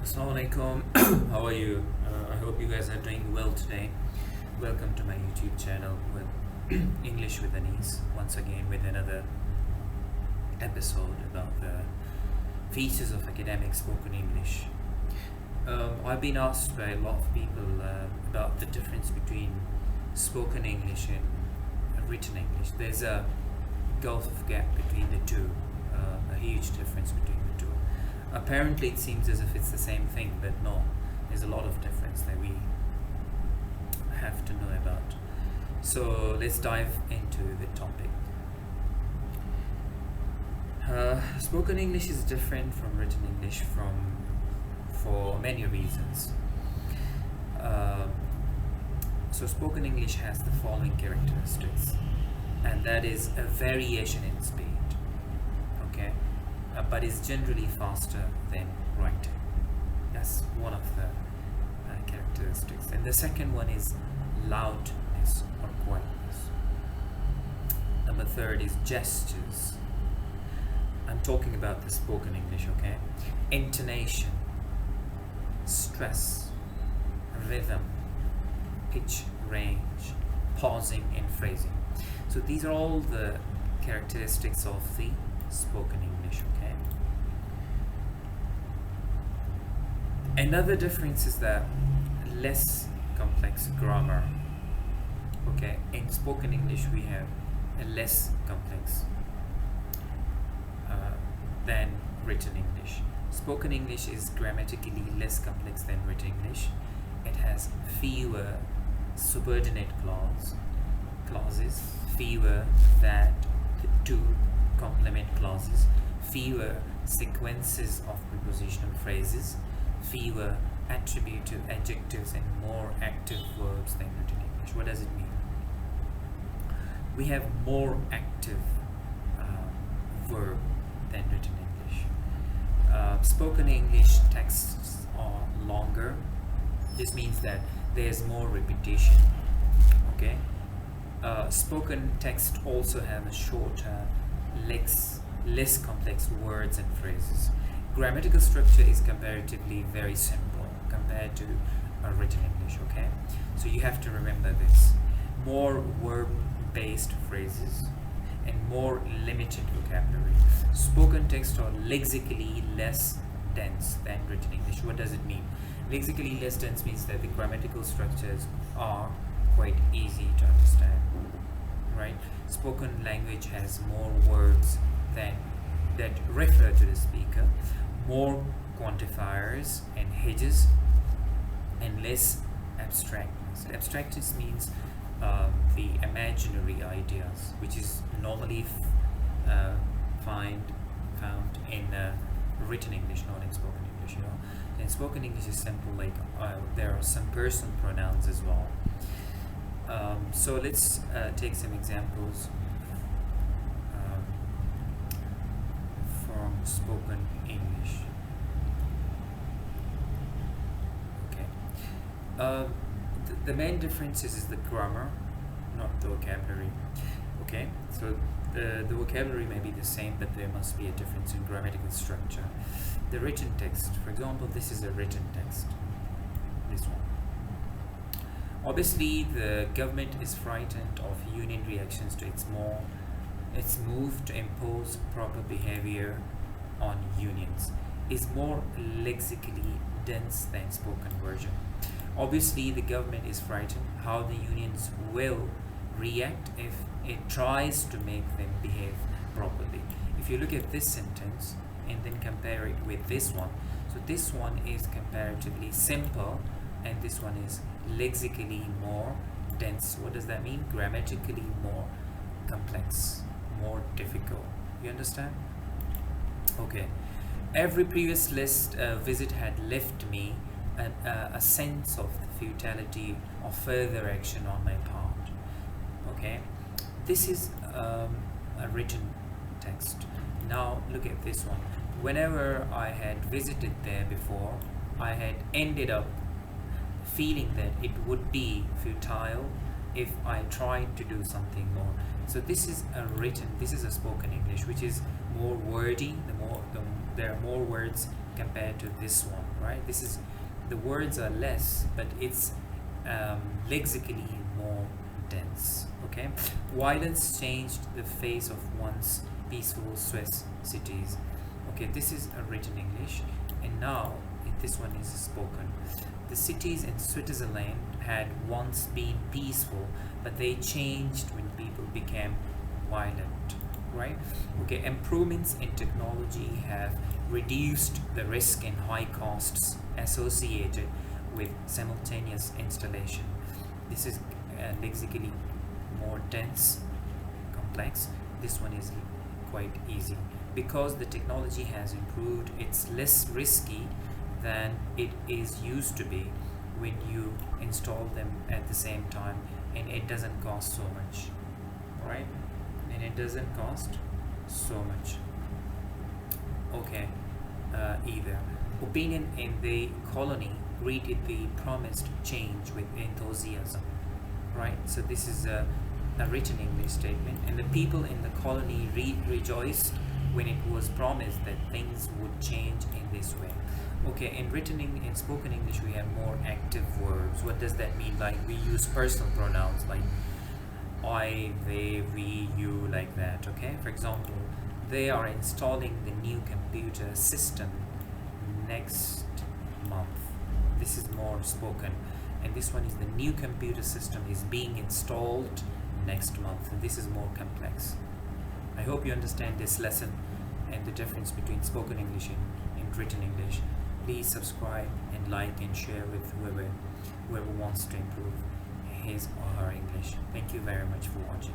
Assalamualaikum. How are you? I hope you guys are doing well today. Welcome to my YouTube channel with English with Anis. Once again with another episode about the features of academic spoken English. I've been asked by a lot of people about the difference between spoken English and written English. There's a gulf of gap between the two, a huge difference between the two. Apparently it seems as if it's the same thing, but no, there's a lot of difference that we have to know about. So let's dive into the topic. Spoken English is different from written English for many reasons. So spoken English has the following characteristics, and that is a variation in speed, okay, but is generally faster than writing. That's one of the characteristics. And the second one is loudness or quietness. Number third is gestures. I'm talking about the spoken English, okay? Intonation, stress, rhythm, pitch, range, pausing, and phrasing. So these are all the characteristics of the spoken English, okay? Another difference is the less complex grammar, okay? In spoken English we have a less complex than written English. Spoken English is grammatically less complex than written English. It has fewer subordinate clauses, fewer that, to, complement clauses, fewer sequences of prepositional phrases, fewer attributive adjectives, and more active verbs than written English. What does it mean? We have more active verb than written English. Spoken English texts are longer. This means that there's more repetition, okay? Spoken text also have a shorter, less complex words and phrases. Grammatical structure is comparatively very simple compared to written English, okay? So you have to remember this. More verb-based phrases and more limited vocabulary. Spoken texts are lexically less dense than written English. What does it mean? Lexically less dense means that the grammatical structures are quite easy to understand, right? Spoken language has more words that refer to the speaker, more quantifiers and hedges, and less abstractness. Abstractness means the imaginary ideas, which is normally found in written English, not in spoken English. You know, in spoken English is simple. Like there are some personal pronouns as well. So let's take some examples from spoken English. Okay. The main difference is the grammar, not the vocabulary. Okay, so the vocabulary may be the same, but there must be a difference in grammatical structure. The written text, for example, this is a written text, this one. Obviously, the government is frightened of union reactions to its move to impose proper behavior on unions is more lexically dense than spoken version. Obviously, the government is frightened how the unions will react if it tries to make them behave properly. If you look at this sentence and then compare it with this one, so this one is comparatively simple and this one is lexically more dense. What does that mean? Grammatically more complex, more difficult. You understand? Okay. Every previous visit had left me a sense of the futility of further action on my part. Okay, this is a written text. Now look at this one. Whenever I had visited there before, I had ended up feeling that it would be futile if I tried to do something more. So this is a spoken English, which is more wordy, there are more words compared to this one, right? This is, the words are less, but it's lexically more dense. Okay, violence changed the face of once peaceful Swiss cities. Okay, this is a written English, and now this one is spoken. The cities in Switzerland had once been peaceful, but they changed when people became violent, right? Okay, improvements in technology have reduced the risk and high costs associated with simultaneous installation. This is lexically more dense, complex. This one is quite easy. Because the technology has improved, it's less risky than it is used to be when you install them at the same time, and it doesn't cost so much, right? And it doesn't cost so much. Okay, either. Opinion in the colony greeted the promised change with enthusiasm, right? So this is a written English statement, and the people in the colony rejoiced when it was promised that things would change in this way. Okay, in spoken English we have more active verbs. What does that mean? Like, we use personal pronouns like I, they, we, you, like that. Okay, for example, they are installing the new computer system next month. This is more spoken, and this one is the new computer system is being installed next month, and this is more complex. I hope you understand this lesson and the difference between spoken English and written English. Please subscribe and like and share with whoever wants to improve his or her English. Thank you very much for watching.